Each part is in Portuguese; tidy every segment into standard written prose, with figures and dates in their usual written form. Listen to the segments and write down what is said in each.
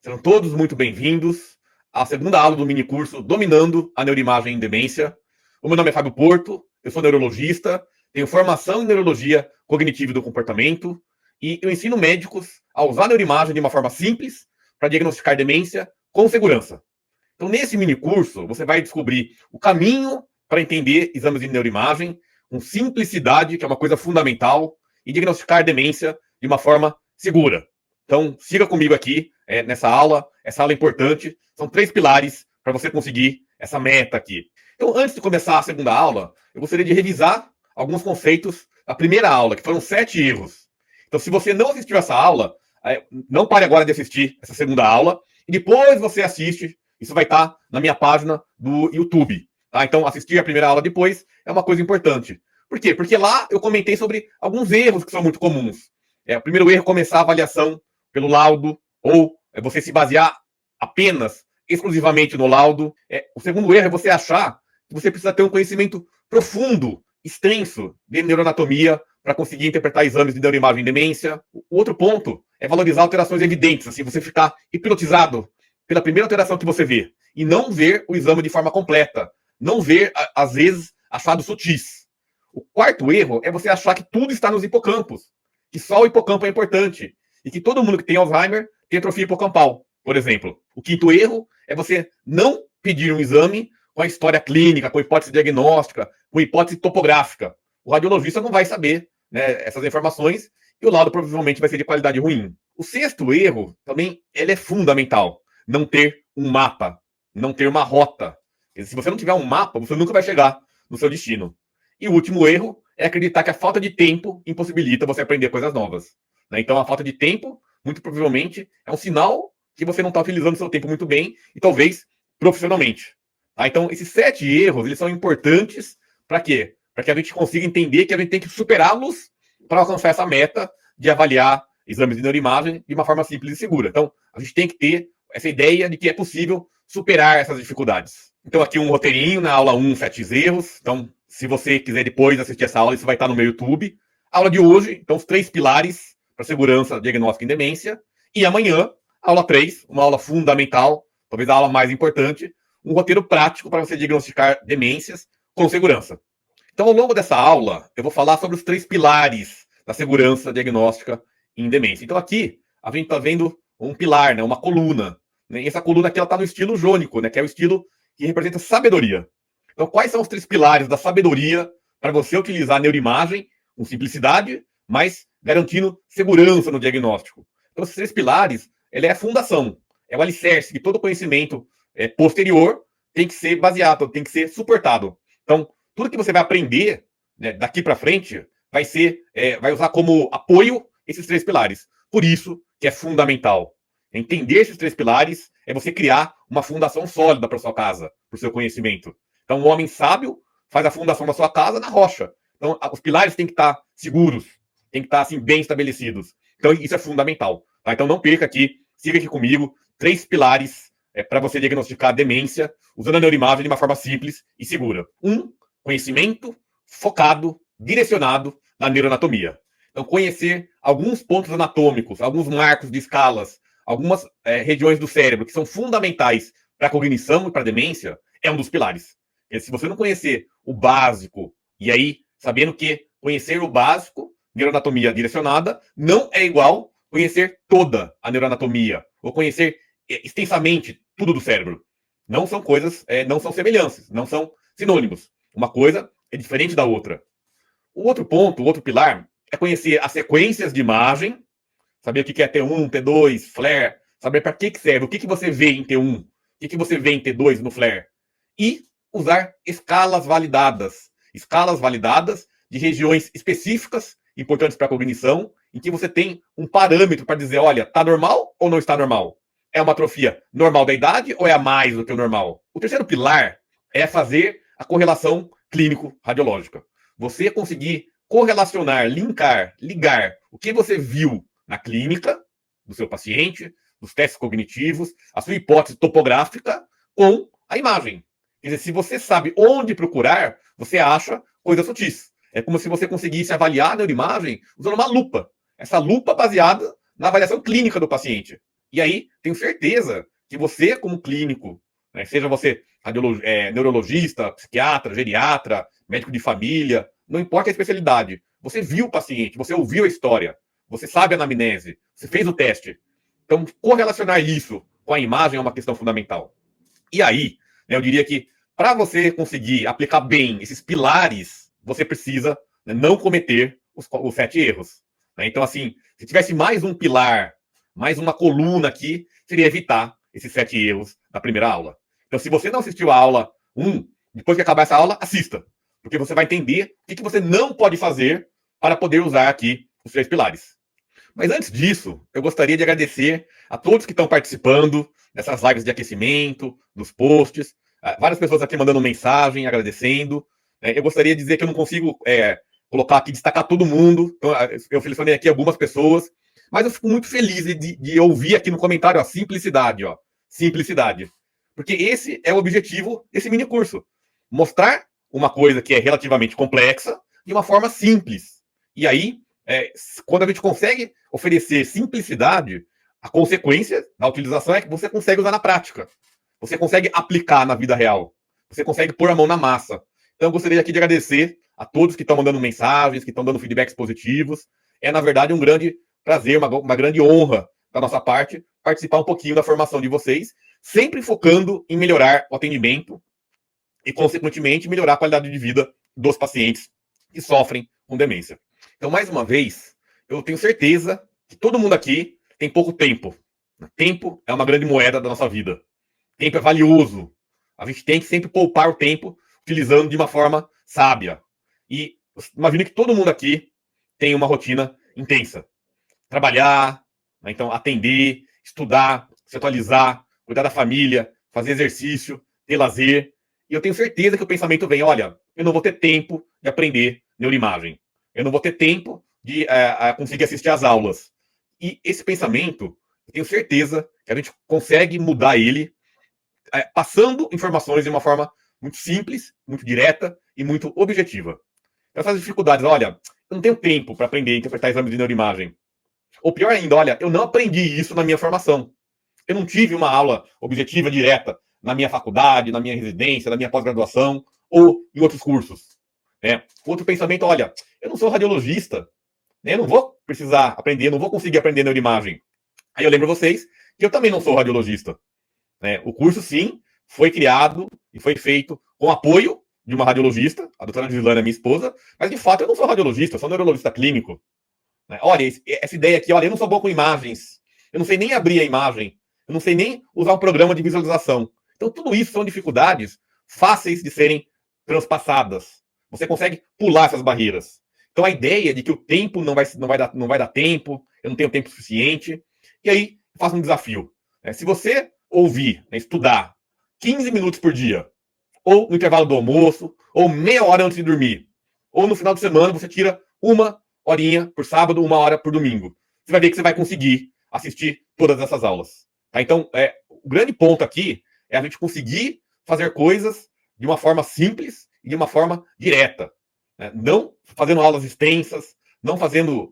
Sejam todos muito bem-vindos à segunda aula do minicurso Dominando a Neuroimagem em Demência. O meu nome é Fábio Porto, eu sou neurologista, tenho formação em neurologia cognitiva e do comportamento e eu ensino médicos a usar a neuroimagem de uma forma simples para diagnosticar demência com segurança. Então, nesse minicurso, você vai descobrir o caminho para entender exames de neuroimagem com simplicidade, que é uma coisa fundamental, e diagnosticar demência de uma forma segura. Então, siga comigo aqui nessa aula. Essa aula é importante. São 3 pilares para você conseguir essa meta aqui. Então, antes de começar a segunda aula, eu gostaria de revisar alguns conceitos da primeira aula, que foram 7 erros. Então, se você não assistiu essa aula, não pare agora de assistir essa segunda aula, e depois você assiste. Isso vai estar na minha página do YouTube. Tá? Então, assistir a primeira aula depois é uma coisa importante. Por quê? Porque lá eu comentei sobre alguns erros que são muito comuns. O primeiro erro é começar a avaliação pelo laudo, ou você se basear apenas, exclusivamente no laudo. O segundo erro é você achar que você precisa ter um conhecimento profundo, extenso, de neuroanatomia para conseguir interpretar exames de neuroimagem em demência. O outro ponto é valorizar alterações evidentes, assim, você ficar hipnotizado pela primeira alteração que você vê, e não ver o exame de forma completa, não ver, às vezes, achados sutis. O quarto erro é você achar que tudo está nos hipocampos, que só o hipocampo é importante, e que todo mundo que tem Alzheimer tem atrofia hipocampal, por exemplo. O quinto erro é você não pedir um exame com a história clínica, com hipótese diagnóstica, com hipótese topográfica. O radiologista não vai saber, né, essas informações, e o laudo provavelmente vai ser de qualidade ruim. O sexto erro, também, ele é fundamental. Não ter um mapa, não ter uma rota. Se você não tiver um mapa, você nunca vai chegar no seu destino. E o último erro é acreditar que a falta de tempo impossibilita você aprender coisas novas. Então, a falta de tempo, muito provavelmente, é um sinal que você não está utilizando o seu tempo muito bem e talvez profissionalmente. Então, esses 7 erros, eles são importantes para quê? Para que a gente consiga entender que a gente tem que superá-los para alcançar essa meta de avaliar exames de neuroimagem de uma forma simples e segura. Então, a gente tem que ter essa ideia de que é possível superar essas dificuldades. Então, aqui um roteirinho na aula 1, 7 erros. Então, se você quiser depois assistir essa aula, isso vai estar no meu YouTube. A aula de hoje, então, os 3 pilares para segurança diagnóstica em demência. E amanhã, aula 3, uma aula fundamental, talvez a aula mais importante, um roteiro prático para você diagnosticar demências com segurança. Então, ao longo dessa aula, eu vou falar sobre os 3 pilares da segurança diagnóstica em demência. Então, aqui, a gente está vendo um pilar, né, uma coluna. Né, e essa coluna aqui está no estilo jônico, né, que é o estilo que representa sabedoria. Então, quais são os 3 pilares da sabedoria para você utilizar a neuroimagem com simplicidade, mas garantindo segurança no diagnóstico? Então, esses 3 pilares, ele é a fundação, é o alicerce que todo conhecimento posterior tem que ser baseado, tem que ser suportado. Então, tudo que você vai aprender, né, daqui para frente vai usar como apoio esses 3 pilares. Por isso que é fundamental. Entender esses 3 pilares é você criar uma fundação sólida para sua casa, para o seu conhecimento. Então, um homem sábio faz a fundação da sua casa na rocha. Então, os pilares têm que estar seguros, têm que estar assim, bem estabelecidos. Então, isso é fundamental. Tá? Então, não perca aqui, siga aqui comigo, 3 pilares para você diagnosticar a demência usando a neuroimagem de uma forma simples e segura. 1, conhecimento focado, direcionado na neuroanatomia. Então, conhecer alguns pontos anatômicos, alguns marcos de escalas, algumas regiões do cérebro que são fundamentais para a cognição e para a demência, é um dos pilares. E se você não conhecer o básico, e aí, sabendo que conhecer o básico, neuroanatomia direcionada, não é igual conhecer toda a neuroanatomia, ou conhecer extensamente tudo do cérebro. Não são coisas, não são semelhanças, não são sinônimos. Uma coisa é diferente da outra. O outro ponto, o outro pilar, é conhecer as sequências de imagem, saber o que é T1, T2, FLAIR, saber para que serve, o que você vê em T1, o que você vê em T2 no FLAIR. E usar escalas validadas de regiões específicas, importantes para a cognição, em que você tem um parâmetro para dizer, olha, está normal ou não está normal? É uma atrofia normal da idade ou é a mais do que o normal? O terceiro pilar é fazer a correlação clínico-radiológica. Você conseguir correlacionar, ligar o que você viu na clínica do seu paciente, dos testes cognitivos, a sua hipótese topográfica com a imagem. Quer dizer, se você sabe onde procurar, você acha coisas sutis. É como se você conseguisse avaliar a neuroimagem usando uma lupa. Essa lupa baseada na avaliação clínica do paciente. E aí, tenho certeza que você, como clínico, né, seja você neurologista, psiquiatra, geriatra, médico de família, não importa a especialidade, você viu o paciente, você ouviu a história, você sabe a anamnese, você fez o teste. Então, correlacionar isso com a imagem é uma questão fundamental. E aí, né, eu diria que para você conseguir aplicar bem esses pilares, você precisa, né, não cometer os 7 erros. Né? Então, assim, se tivesse mais um pilar, mais uma coluna aqui, seria evitar esses 7 erros da primeira aula. Então, se você não assistiu a aula 1, depois que acabar essa aula, assista. Porque você vai entender o que você não pode fazer para poder usar aqui os 3 pilares. Mas antes disso, eu gostaria de agradecer a todos que estão participando dessas lives de aquecimento, dos posts. Várias pessoas aqui mandando mensagem, agradecendo. Eu gostaria de dizer que eu não consigo colocar aqui, destacar todo mundo. Então, eu selecionei aqui algumas pessoas. Mas eu fico muito feliz de ouvir aqui no comentário, ó, simplicidade, ó. Simplicidade. Porque esse é o objetivo desse mini curso. Mostrar uma coisa que é relativamente complexa de uma forma simples. E aí, quando a gente consegue oferecer simplicidade, a consequência da utilização é que você consegue usar na prática. Você consegue aplicar na vida real. Você consegue pôr a mão na massa. Então, eu gostaria aqui de agradecer a todos que estão mandando mensagens, que estão dando feedbacks positivos. É, na verdade, um grande prazer, uma grande honra da nossa parte participar um pouquinho da formação de vocês, sempre focando em melhorar o atendimento e, consequentemente, melhorar a qualidade de vida dos pacientes que sofrem com demência. Então, mais uma vez, eu tenho certeza que todo mundo aqui tem pouco tempo. Tempo é uma grande moeda da nossa vida. Tempo é valioso. A gente tem que sempre poupar o tempo utilizando de uma forma sábia. E imagino que todo mundo aqui tem uma rotina intensa. Trabalhar, né, então atender, estudar, se atualizar, cuidar da família, fazer exercício, ter lazer. E eu tenho certeza que o pensamento vem, olha, eu não vou ter tempo de aprender neuroimagem. Eu não vou ter tempo de conseguir assistir às aulas. E esse pensamento, eu tenho certeza que a gente consegue mudar ele passando informações de uma forma muito simples, muito direta e muito objetiva. Essas dificuldades, olha, eu não tenho tempo para aprender a interpretar exames de neuroimagem. Ou pior ainda, olha, eu não aprendi isso na minha formação. Eu não tive uma aula objetiva direta na minha faculdade, na minha residência, na minha pós-graduação ou em outros cursos. Outro pensamento, olha, eu não sou radiologista, né? Eu não vou precisar aprender, não vou conseguir aprender neuroimagem. Aí eu lembro vocês que eu também não sou radiologista. O curso, sim, foi criado e foi feito com apoio de uma radiologista, a doutora Gislana, minha esposa, mas de fato eu não sou radiologista, eu sou neurologista clínico. Olha, essa ideia aqui, olha, eu não sou bom com imagens, eu não sei nem abrir a imagem, eu não sei nem usar um programa de visualização. Então, tudo isso são dificuldades fáceis de serem transpassadas. Você consegue pular essas barreiras. Então, a ideia de que o tempo não vai dar tempo, eu não tenho tempo suficiente, e aí faço um desafio. Se você ouvir, estudar 15 minutos por dia, ou no intervalo do almoço, ou meia hora antes de dormir, ou no final de semana você tira uma horinha por sábado, uma hora por domingo. Você vai ver que você vai conseguir assistir todas essas aulas. Tá? Então, o grande ponto aqui é a gente conseguir fazer coisas de uma forma simples e de uma forma direta. Né? Não fazendo aulas extensas, não fazendo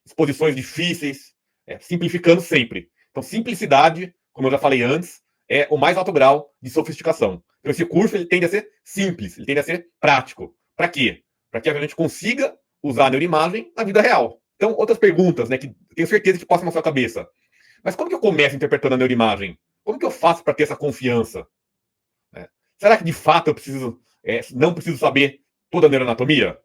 exposições difíceis, simplificando sempre. Então, simplicidade, como eu já falei antes, é o mais alto grau de sofisticação. Então, esse curso ele tende a ser simples, ele tende a ser prático. Para quê? Para que a gente consiga usar a neuroimagem na vida real. Então, outras perguntas, né, que tenho certeza que passam na sua cabeça. Mas como que eu começo interpretando a neuroimagem? Como que eu faço para ter essa confiança? Será que de fato eu não preciso saber toda a neuroanatomia?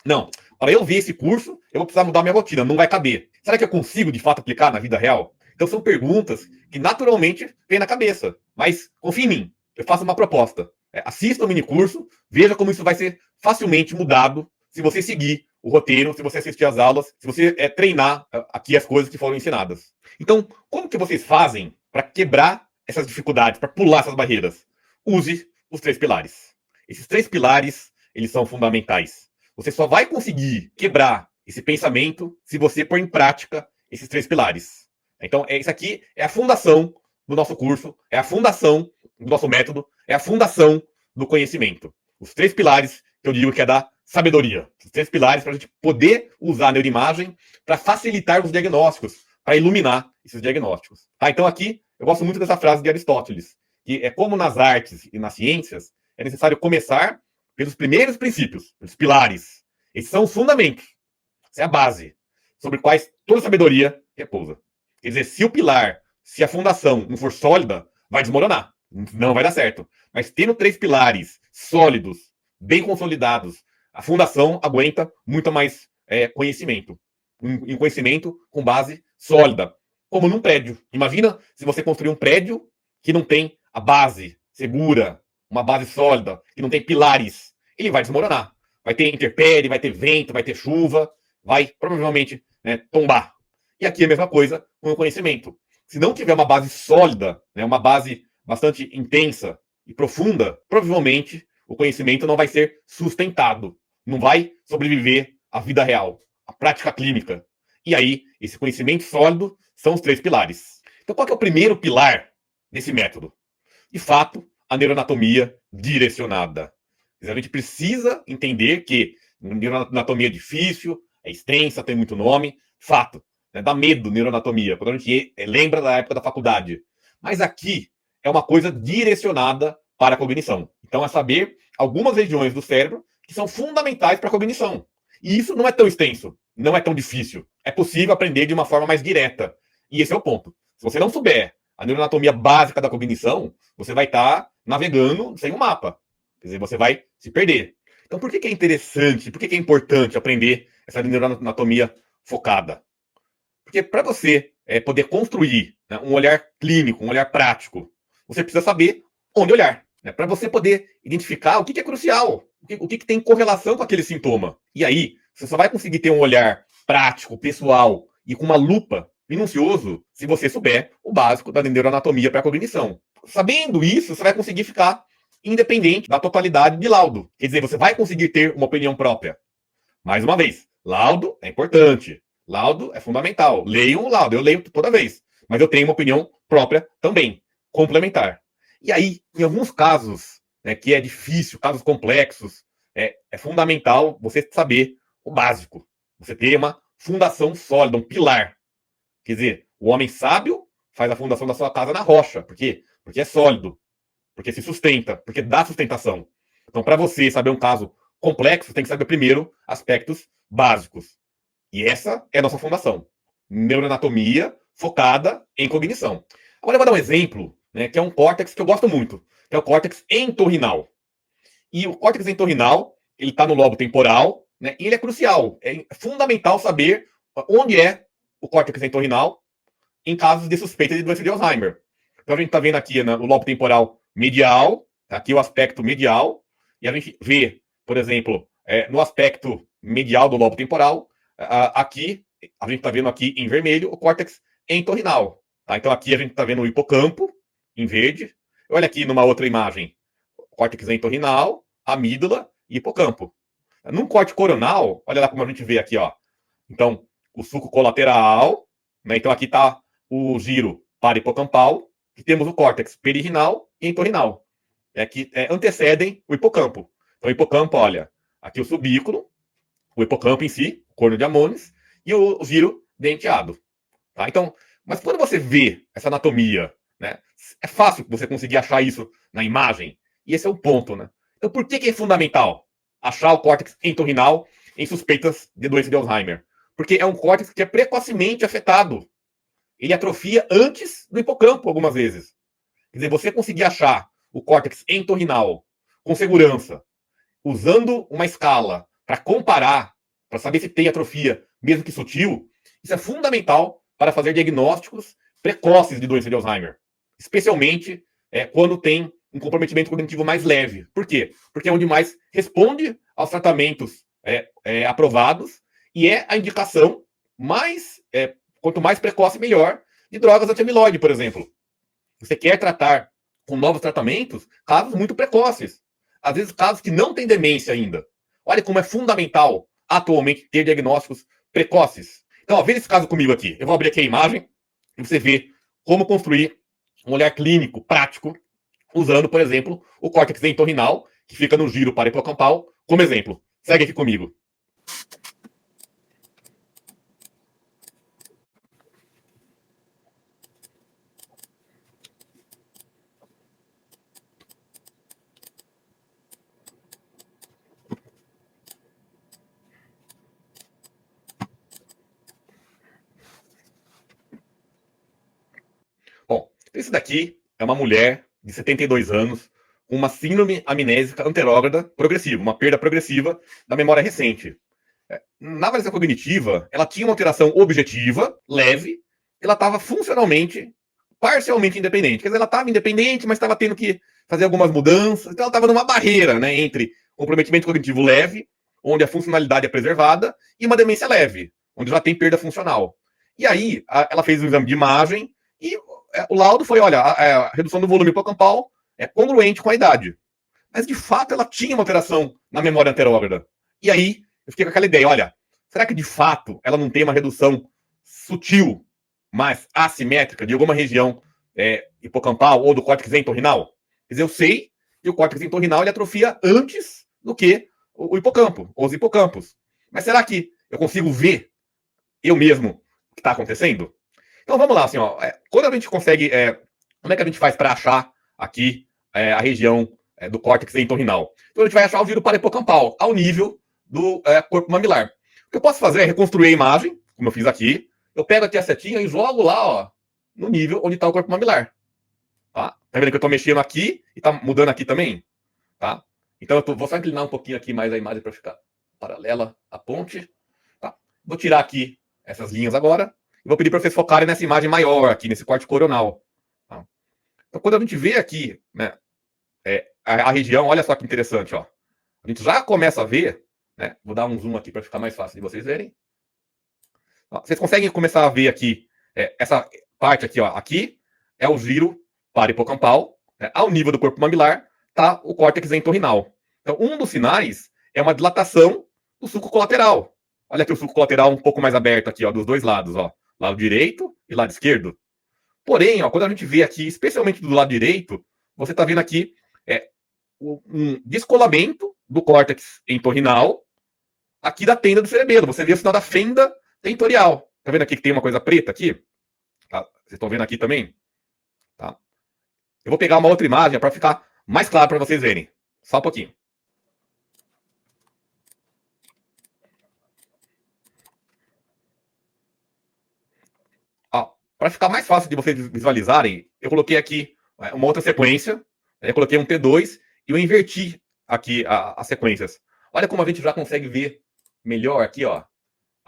Não. Para eu ver esse curso, eu vou precisar mudar minha rotina, não vai caber. Será que eu consigo de fato aplicar na vida real? Então são perguntas que naturalmente vêm na cabeça. Mas confie em mim, eu faço uma proposta. Assista o mini curso, veja como isso vai ser facilmente mudado se você seguir o roteiro, se você assistir às aulas, se você treinar aqui as coisas que foram ensinadas. Então, como que vocês fazem para quebrar essas dificuldades, para pular essas barreiras? Use os 3 pilares. Esses 3 pilares, eles são fundamentais. Você só vai conseguir quebrar esse pensamento se você pôr em prática esses 3 pilares. Então, isso aqui é a fundação do nosso curso, é a fundação do nosso método, é a fundação do conhecimento. Os 3 pilares que eu digo que é da sabedoria. Os 3 pilares para a gente poder usar a neuroimagem para facilitar os diagnósticos, para iluminar esses diagnósticos. Tá? Então aqui eu gosto muito dessa frase de Aristóteles, que é como nas artes e nas ciências, é necessário começar pelos primeiros princípios, pelos pilares. Esses são os fundamentos. Essa é a base, sobre quais toda sabedoria repousa. Quer dizer, se o pilar, se a fundação não for sólida, vai desmoronar. Não vai dar certo. Mas tendo 3 pilares sólidos, bem consolidados, a fundação aguenta muito mais conhecimento. Um conhecimento com base sólida. Como num prédio. Imagina se você construir um prédio que não tem a base segura, uma base sólida, que não tem pilares. Ele vai desmoronar. Vai ter intempérie, vai ter vento, vai ter chuva, vai provavelmente tombar. E aqui é a mesma coisa com o conhecimento. Se não tiver uma base sólida, uma base bastante intensa e profunda, provavelmente o conhecimento não vai ser sustentado, não vai sobreviver à vida real, à prática clínica. E aí, esse conhecimento sólido são os 3 pilares. Então, qual que é o primeiro pilar desse método? De fato, a neuroanatomia direcionada. A gente precisa entender que neuroanatomia é difícil, é extensa, tem muito nome, fato. Dá medo neuroanatomia, quando a gente lembra da época da faculdade. Mas aqui é uma coisa direcionada para a cognição. Então é saber algumas regiões do cérebro que são fundamentais para a cognição. E isso não é tão extenso, não é tão difícil. É possível aprender de uma forma mais direta. E esse é o ponto. Se você não souber a neuroanatomia básica da cognição, você vai estar navegando sem um mapa. Quer dizer, você vai se perder. Então por que é interessante, por que é importante aprender essa neuroanatomia focada? Porque para você poder construir um olhar clínico, um olhar prático, você precisa saber onde olhar. Para você poder identificar o que é crucial, o que tem correlação com aquele sintoma. E aí, você só vai conseguir ter um olhar prático, pessoal e com uma lupa minucioso se você souber o básico da neuroanatomia para a cognição. Sabendo isso, você vai conseguir ficar independente da totalidade de laudo. Quer dizer, você vai conseguir ter uma opinião própria. Mais uma vez, laudo é importante. Laudo é fundamental. Leiam o laudo, eu leio toda vez. Mas eu tenho uma opinião própria também, complementar. E aí, em alguns casos, que é difícil, casos complexos, é fundamental você saber o básico. Você ter uma fundação sólida, um pilar. Quer dizer, o homem sábio faz a fundação da sua casa na rocha. Por quê? Porque é sólido. Porque se sustenta. Porque dá sustentação. Então, para você saber um caso complexo, tem que saber primeiro aspectos básicos. E essa é a nossa fundação. Neuroanatomia focada em cognição. Agora eu vou dar um exemplo, que é um córtex que eu gosto muito, que é o córtex entorrinal. E o córtex entorrinal, ele está no lobo temporal, e ele é crucial. É fundamental saber onde é o córtex entorrinal em casos de suspeita de doença de Alzheimer. Então a gente está vendo aqui no lobo temporal medial, aqui o aspecto medial, e a gente vê, por exemplo, no aspecto medial do lobo temporal, aqui, a gente está vendo aqui em vermelho o córtex entorrinal. Tá? Então aqui a gente está vendo o hipocampo, em verde. Olha aqui numa outra imagem, córtex entorrinal, amígdala e hipocampo. Num corte coronal, olha lá como a gente vê aqui, ó. Então, o sulco colateral, então aqui está o giro parahipocampal, e temos o córtex peririnal e entorrinal, que antecedem o hipocampo. Então, o hipocampo, olha, aqui o subículo, o hipocampo em si, corno de Amonis, e o giro denteado. Tá? Então, mas quando você vê essa anatomia, é fácil você conseguir achar isso na imagem. E esse é o ponto. Então, por que é fundamental achar o córtex entorrinal em suspeitas de doença de Alzheimer? Porque é um córtex que é precocemente afetado. Ele atrofia antes do hipocampo, algumas vezes. Quer dizer, você conseguir achar o córtex entorrinal com segurança, usando uma escala para comparar, para saber se tem atrofia, mesmo que sutil, isso é fundamental para fazer diagnósticos precoces de doença de Alzheimer. Especialmente quando tem um comprometimento cognitivo mais leve. Por quê? Porque é onde mais responde aos tratamentos aprovados e é a indicação mais, quanto mais precoce, melhor, de drogas anti-amiloide, por exemplo. Você quer tratar com novos tratamentos casos muito precoces. Às vezes casos que não têm demência ainda. Olha como é fundamental atualmente ter diagnósticos precoces. Então, veja esse caso comigo aqui. Eu vou abrir aqui a imagem e você vê como construir um olhar clínico prático usando, por exemplo, o córtex entorrinal, que fica no giro parahipocampal, como exemplo. Segue aqui comigo. Esse daqui é uma mulher de 72 anos com uma síndrome amnésica anterógrada progressiva, uma perda progressiva da memória recente. Na avaliação cognitiva, ela tinha uma alteração objetiva, leve, ela estava funcionalmente, parcialmente independente. Quer dizer, ela estava independente, mas estava tendo que fazer algumas mudanças. Então, ela estava numa barreira, né, entre comprometimento cognitivo leve, onde a funcionalidade é preservada, e uma demência leve, onde já tem perda funcional. E aí, ela fez um exame de imagem e o laudo foi, olha, a redução do volume hipocampal é congruente com a idade. Mas, de fato, ela tinha uma alteração na memória anterógrada. E aí, eu fiquei com aquela ideia, olha, será que, de fato, ela não tem uma redução sutil, mas assimétrica, de alguma região hipocampal ou do córtex entorrinal? Quer dizer, eu sei que o córtex entorrinal ele atrofia antes do que o hipocampo, ou os hipocampos. Mas será que eu consigo ver eu mesmo o que está acontecendo? Então vamos lá, assim, ó. Quando a gente consegue. Como é que a gente faz para achar aqui a região do córtex entorrinal? Então a gente vai achar o giro parahipocampal, ao nível do corpo mamilar. O que eu posso fazer é reconstruir a imagem, como eu fiz aqui. Eu pego aqui a setinha e jogo lá, ó, no nível onde está o corpo mamilar. Tá vendo que eu estou mexendo aqui e está mudando aqui também? Tá? Então vou só inclinar um pouquinho aqui mais a imagem para ficar paralela à ponte. Tá? Vou tirar aqui essas linhas agora. E vou pedir para vocês focarem nessa imagem maior aqui, nesse corte coronal. Tá? Então, quando a gente vê aqui, né, a região, olha só que interessante, ó. A gente já começa a ver, né? Vou dar um zoom aqui para ficar mais fácil de vocês verem. Ó, vocês conseguem começar a ver aqui, essa parte aqui, ó. Aqui é o giro parahipocampal, né, ao nível do corpo mamilar, tá o córtex entorrinal. Então, um dos sinais é uma dilatação do sulco colateral. Olha aqui o sulco colateral um pouco mais aberto aqui, ó, dos dois lados, ó. Lado direito e lado esquerdo. Porém, ó, quando a gente vê aqui, especialmente do lado direito, você está vendo aqui um descolamento do córtex entorrinal aqui da tenda do cerebelo. Você vê o sinal da fenda tentorial. Tá vendo aqui que tem uma coisa preta aqui? Tá? Vocês estão vendo aqui também? Tá? Eu vou pegar uma outra imagem para ficar mais claro para vocês verem. Só um pouquinho. Para ficar mais fácil de vocês visualizarem, eu coloquei aqui uma outra sequência. Eu coloquei um T2 e eu inverti aqui as sequências. Olha como a gente já consegue ver melhor aqui, ó.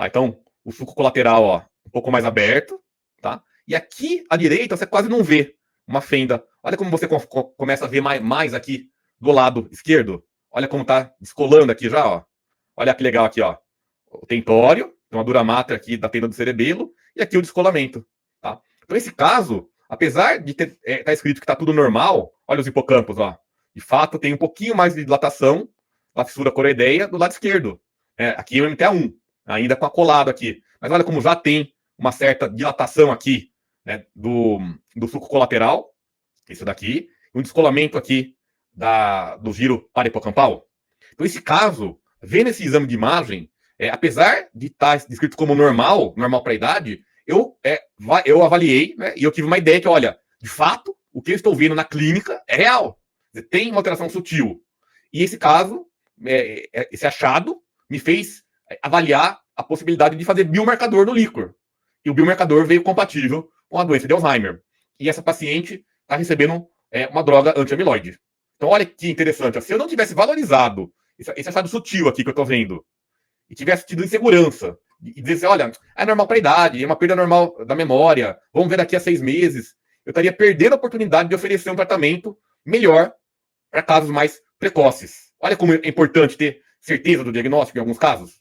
Então, o sulco colateral, ó, um pouco mais aberto, tá? E aqui à direita você quase não vê uma fenda. Olha como você começa a ver mais aqui do lado esquerdo. Olha como tá descolando aqui já, ó. Olha que legal aqui, ó. O tentório, uma dura máter aqui da tenda do cerebelo, e aqui o descolamento. Tá? Então, esse caso, apesar de tá escrito que está tudo normal, olha os hipocampos, ó. De fato, tem um pouquinho mais de dilatação da fissura coroideia do lado esquerdo. Aqui é o MTA1, ainda com acolado aqui. Mas olha como já tem uma certa dilatação aqui, né, do sulco colateral, isso daqui, um descolamento aqui do giro parahipocampal. Então, esse caso, vendo esse exame de imagem, apesar de estar descrito como normal para a idade, eu avaliei, né, e eu tive uma ideia que, olha, de fato, o que eu estou vendo na clínica é real. Tem uma alteração sutil. E esse caso, esse achado, me fez avaliar a possibilidade de fazer biomarcador no líquor. E o biomarcador veio compatível com a doença de Alzheimer. E essa paciente está recebendo uma droga anti-amiloide. Então, olha que interessante. Se eu não tivesse valorizado esse achado sutil aqui que eu estou vendo, e tivesse tido insegurança, e dizer assim, olha, é normal para a idade, é uma perda normal da memória, vamos ver daqui a 6 meses, eu estaria perdendo a oportunidade de oferecer um tratamento melhor para casos mais precoces. Olha como é importante ter certeza do diagnóstico em alguns casos.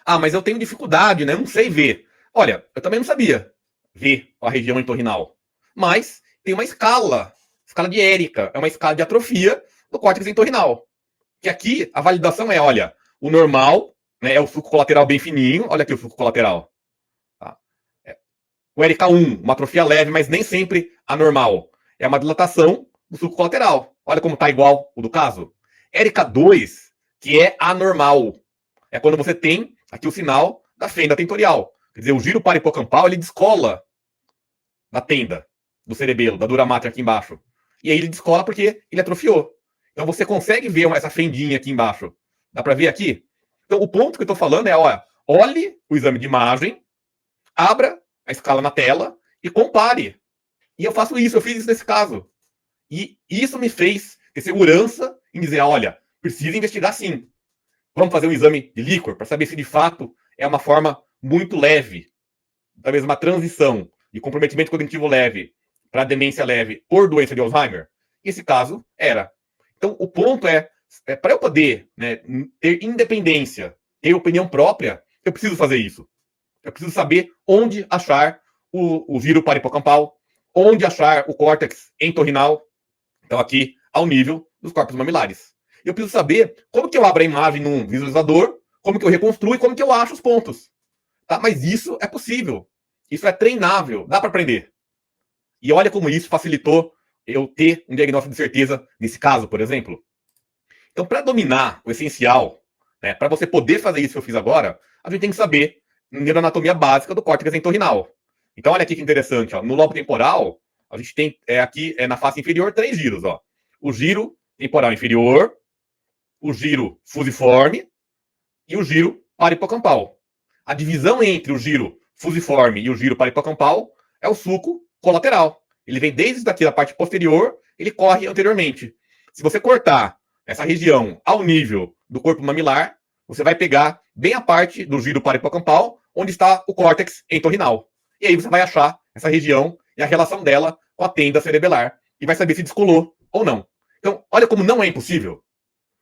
Mas eu tenho dificuldade, né? Eu não sei ver. Olha, eu também não sabia ver a região entorrinal. Mas tem uma escala de Érica, é uma escala de atrofia do córtex entorrinal. Que aqui a validação é, olha, o normal, né, é o sulco colateral bem fininho, olha aqui o sulco colateral. Tá? O ERK1, uma atrofia leve, mas nem sempre anormal. É uma dilatação do sulco colateral. Olha como está igual o do caso. ERK2, que é anormal. É quando você tem aqui o sinal da fenda tentorial. Quer dizer, o giro parahipocampal, ele descola da tenda, do cerebelo, da dura máter aqui embaixo. E aí ele descola porque ele atrofiou. Então você consegue ver essa fendinha aqui embaixo. Dá para ver aqui? Então o ponto que eu estou falando é, olha, olhe o exame de imagem, Abra a escala na tela e compare. E eu faço isso, eu fiz isso nesse caso. E isso me fez ter segurança em dizer, olha, precisa investigar sim. Vamos fazer um exame de líquor para saber se de fato é uma forma muito leve, talvez uma transição de comprometimento cognitivo leve para demência leve por doença de Alzheimer. E esse caso era. Então, o ponto para eu poder, né, ter independência, ter opinião própria, eu preciso fazer isso. Eu preciso saber onde achar o giro paripocampal, onde achar o córtex entorrinal, então aqui ao nível dos corpos mamilares. Eu preciso saber como que eu abro a imagem num visualizador, como que eu reconstruo e como que eu acho os pontos. Tá? Mas isso é possível. Isso é treinável, dá para aprender. E olha como isso facilitou eu ter um diagnóstico de certeza nesse caso, por exemplo. Então, para dominar o essencial, né, para você poder fazer isso que eu fiz agora, a gente tem que saber neuroanatomia básica do córtex entorrinal. Então, olha aqui que interessante. Ó. No lobo temporal, a gente tem aqui na face inferior 3 giros. Ó. O giro temporal inferior, o giro fusiforme e o giro paripocampal. A divisão entre o giro fusiforme e o giro paripocampal é o sulco colateral. Ele vem desde daqui da parte posterior, ele corre anteriormente. Se você cortar essa região ao nível do corpo mamilar, você vai pegar bem a parte do giro paripocampal, onde está o córtex entorrinal. E aí você vai achar essa região e a relação dela com a tenda cerebelar e vai saber se descolou ou não. Então, olha como não é impossível.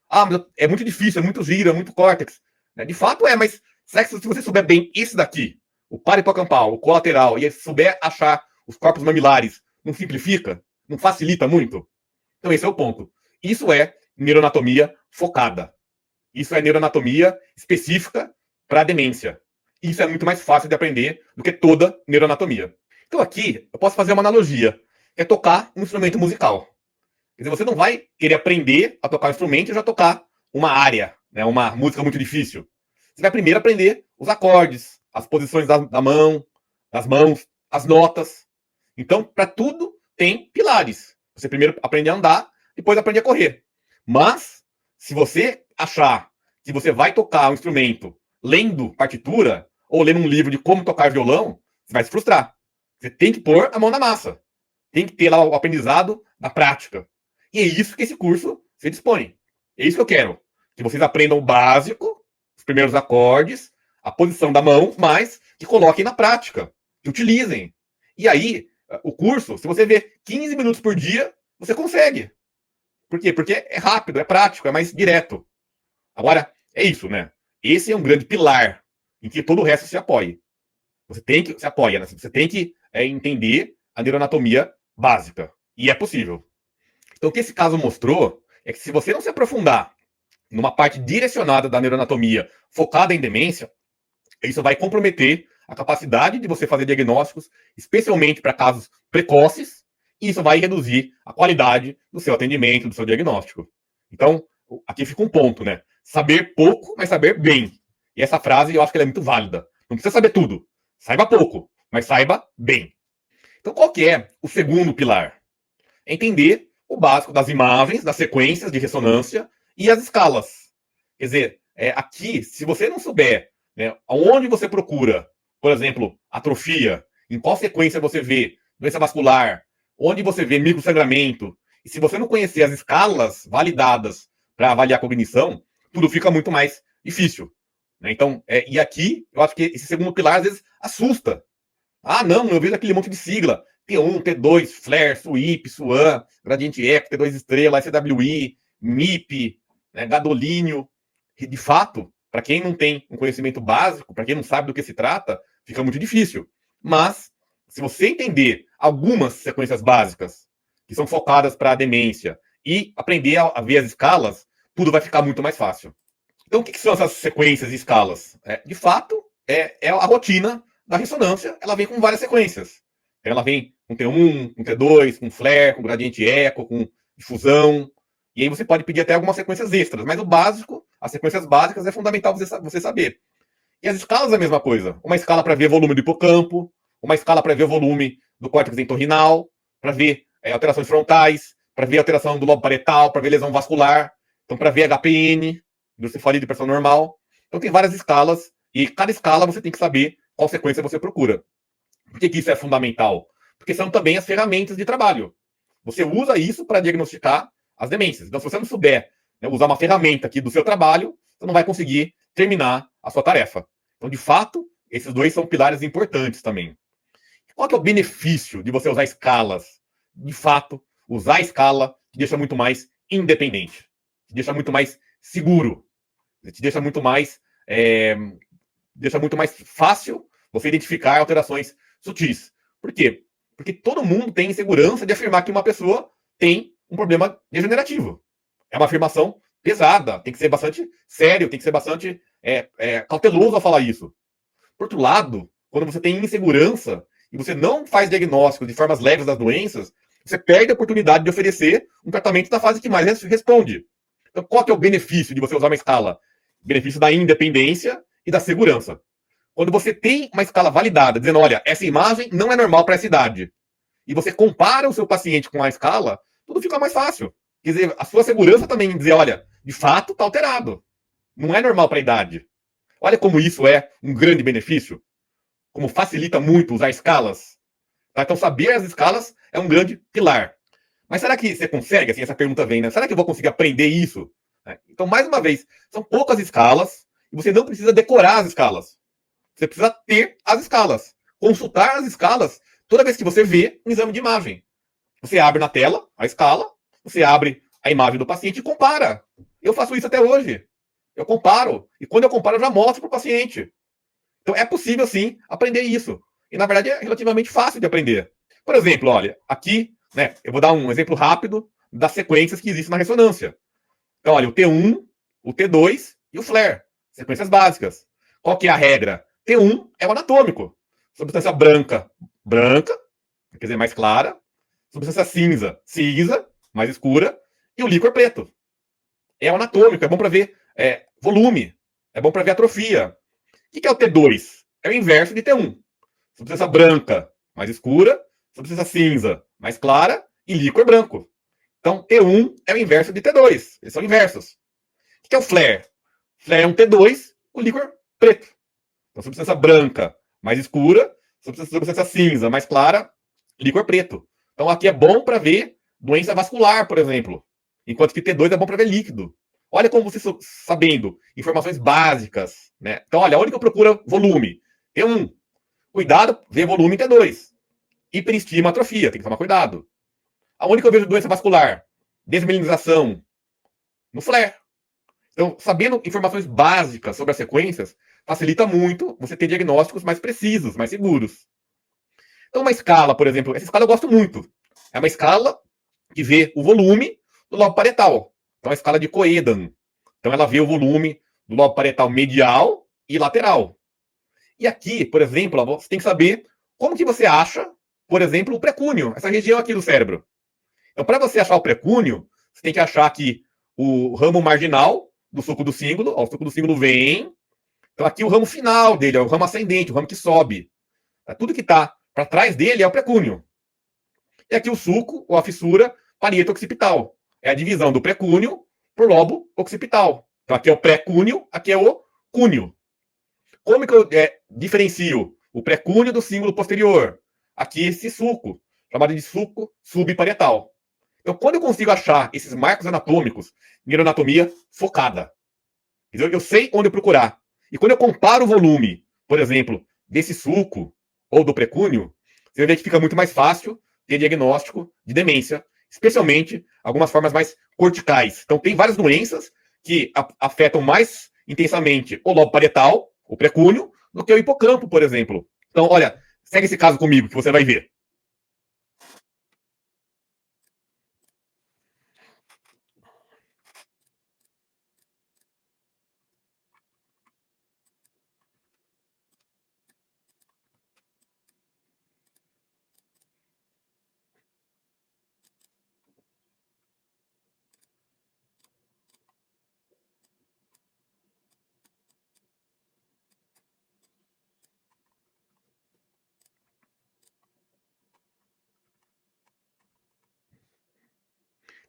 Ah, mas é muito difícil, é muito giro, é muito córtex. De fato é, mas será que se você souber bem esse daqui, o paripocampal, o colateral, e souber achar os corpos mamilares, não simplifica? Não facilita muito? Então esse é o ponto. Isso é neuroanatomia focada. Isso é neuroanatomia específica para demência. Isso é muito mais fácil de aprender do que toda neuroanatomia. Então aqui eu posso fazer uma analogia. É tocar um instrumento musical. Quer dizer, você não vai querer aprender a tocar um instrumento e já tocar uma área, né, uma música muito difícil. Você vai primeiro aprender os acordes, as posições da mão, das mãos, as notas. Então, para tudo tem pilares. Você primeiro aprende a andar, depois aprende a correr. Mas, se você achar que você vai tocar um instrumento lendo partitura ou lendo um livro de como tocar violão, você vai se frustrar. Você tem que pôr a mão na massa. Tem que ter lá o aprendizado na prática. E é isso que esse curso se dispõe. É isso que eu quero. Que vocês aprendam o básico, os primeiros acordes, a posição da mão, mas que coloquem na prática, que utilizem. E aí, o curso, se você vê 15 minutos por dia, você consegue. Por quê? Porque é rápido, é prático, é mais direto. Agora, é isso, né? Esse é um grande pilar em que todo o resto se apoie. Você tem que se apoia, né? Você tem que entender a neuroanatomia básica. E é possível. Então, o que esse caso mostrou é que se você não se aprofundar numa parte direcionada da neuroanatomia focada em demência, isso vai comprometer a capacidade de você fazer diagnósticos, especialmente para casos precoces, e isso vai reduzir a qualidade do seu atendimento, do seu diagnóstico. Então, aqui fica um ponto, né? Saber pouco, mas saber bem. E essa frase eu acho que ela é muito válida. Não precisa saber tudo. Saiba pouco, mas saiba bem. Então, qual que é o segundo pilar? É entender o básico das imagens, das sequências de ressonância e as escalas. Quer dizer, aqui, se você não souber, né, onde você procura, por exemplo, atrofia, em qual sequência você vê doença vascular, onde você vê microsangramento, e se você não conhecer as escalas validadas para avaliar a cognição, tudo fica muito mais difícil. Né? Então, e aqui, eu acho que esse segundo pilar às vezes assusta. Ah, não, eu vejo aquele monte de sigla. T1, T2, FLAIR, SWIP, SWAN, Gradiente Eco, T2 Estrela, SWI, MIP, né, Gadolínio. De fato, para quem não tem um conhecimento básico, para quem não sabe do que se trata, fica muito difícil. Mas, se você entender algumas sequências básicas, que são focadas para a demência, e aprender a ver as escalas, tudo vai ficar muito mais fácil. Então, o que são essas sequências e escalas? De fato, é a rotina da ressonância, ela vem com várias sequências. Ela vem com T1, com T2, com flare, com gradiente eco, com difusão. E aí você pode pedir até algumas sequências extras, mas o básico, as sequências básicas, é fundamental você saber. E as escalas é a mesma coisa. Uma escala para ver volume do hipocampo, uma escala para ver o volume do córtex entorrinal, para ver alterações frontais, para ver alteração do lobo parietal, para ver lesão vascular, então para ver HPN, hidrocefalia de pressão normal. Então tem várias escalas, e cada escala você tem que saber qual sequência você procura. Por que isso é fundamental? Porque são também as ferramentas de trabalho. Você usa isso para diagnosticar as demências. Então, se você não souber, né, usar uma ferramenta aqui do seu trabalho, você não vai conseguir terminar a sua tarefa. Então, de fato, esses dois são pilares importantes também. Qual que é o benefício de você usar escalas? De fato, usar a escala te deixa muito mais independente, te deixa muito mais seguro, te deixa muito mais fácil você identificar alterações sutis. Por quê? Porque todo mundo tem insegurança de afirmar que uma pessoa tem um problema degenerativo. É uma afirmação pesada, tem que ser bastante sério, tem que ser bastante cauteloso ao falar isso. Por outro lado, quando você tem insegurança e você não faz diagnóstico de formas leves das doenças, você perde a oportunidade de oferecer um tratamento na fase que mais responde. Então, qual que é o benefício de você usar uma escala? O benefício da independência e da segurança. Quando você tem uma escala validada, dizendo, olha, essa imagem não é normal para essa idade, e você compara o seu paciente com a escala, tudo fica mais fácil. Quer dizer, a sua segurança também em dizer, olha, de fato está alterado. Não é normal para a idade. Olha como isso é um grande benefício. Como facilita muito usar escalas. Tá? Então, saber as escalas é um grande pilar. Mas será que você consegue? Assim, essa pergunta vem, né? Será que eu vou conseguir aprender isso? Então, mais uma vez, são poucas escalas e você não precisa decorar as escalas. Você precisa ter as escalas. Consultar as escalas toda vez que você vê um exame de imagem. Você abre na tela a escala, você abre a imagem do paciente e compara. Eu faço isso até hoje. Eu comparo. E quando eu comparo, eu já mostro para o paciente. Então é possível, sim, aprender isso. E, na verdade, é relativamente fácil de aprender. Por exemplo, olha, aqui, né, eu vou dar um exemplo rápido das sequências que existem na ressonância. Então, olha, o T1, o T2 e o FLAIR. Sequências básicas. Qual que é a regra? T1 é o anatômico. Substância branca, branca, quer dizer, mais clara. Substância cinza, cinza, mais escura. E o líquor preto. É o anatômico, é bom para ver volume, é bom para ver atrofia. O que é o T2? É o inverso de T1. Substância branca, mais escura. Substância cinza, mais clara. E líquor branco. Então, T1 é o inverso de T2. Eles são inversos. O que é o flare? Flare é um T2 com líquor preto. Então, substância branca, mais escura. Substância cinza, mais clara. Líquor preto. Então, aqui é bom para ver doença vascular, por exemplo. Enquanto que T2 é bom para ver líquido. Olha como você sabendo informações básicas, né? Então, olha, onde que eu procuro volume? T1. Cuidado, ver volume em T2. Hiperestima, atrofia, tem que tomar cuidado. Aonde que eu vejo doença vascular? Desmelinização. No flare. Então, sabendo informações básicas sobre as sequências, facilita muito você ter diagnósticos mais precisos, mais seguros. Então, uma escala, por exemplo, essa escala eu gosto muito. É uma escala que vê o volume do lobo parietal. Então, a escala de Coedan. Então, ela vê o volume do lobo parietal medial e lateral. E aqui, por exemplo, você tem que saber como que você acha, por exemplo, o precúneo, essa região aqui do cérebro. Então, para você achar o precúnio, você tem que achar aqui o ramo marginal do suco do símbolo. Ó, o suco do símbolo vem. Então, aqui o ramo final dele, é o ramo ascendente, o ramo que sobe. Tudo que está para trás dele é o precúnio. E aqui o suco, ou a fissura parieto-occipital. É a divisão do precúnio por lobo occipital. Então, aqui é o precúnio, aqui é o cúnio. Como que eu diferencio o precúnio do símbolo posterior? Aqui esse suco, chamado de suco subparietal. Então, quando eu consigo achar esses marcos anatômicos, neuroanatomia focada. Eu sei onde procurar. E quando eu comparo o volume, por exemplo, desse suco ou do precúnio, você vai ver que fica muito mais fácil ter diagnóstico de demência, especialmente algumas formas mais corticais. Então, tem várias doenças que afetam mais intensamente o lobo parietal, o precúnio, do que o hipocampo, por exemplo. Então, olha, segue esse caso comigo que você vai ver.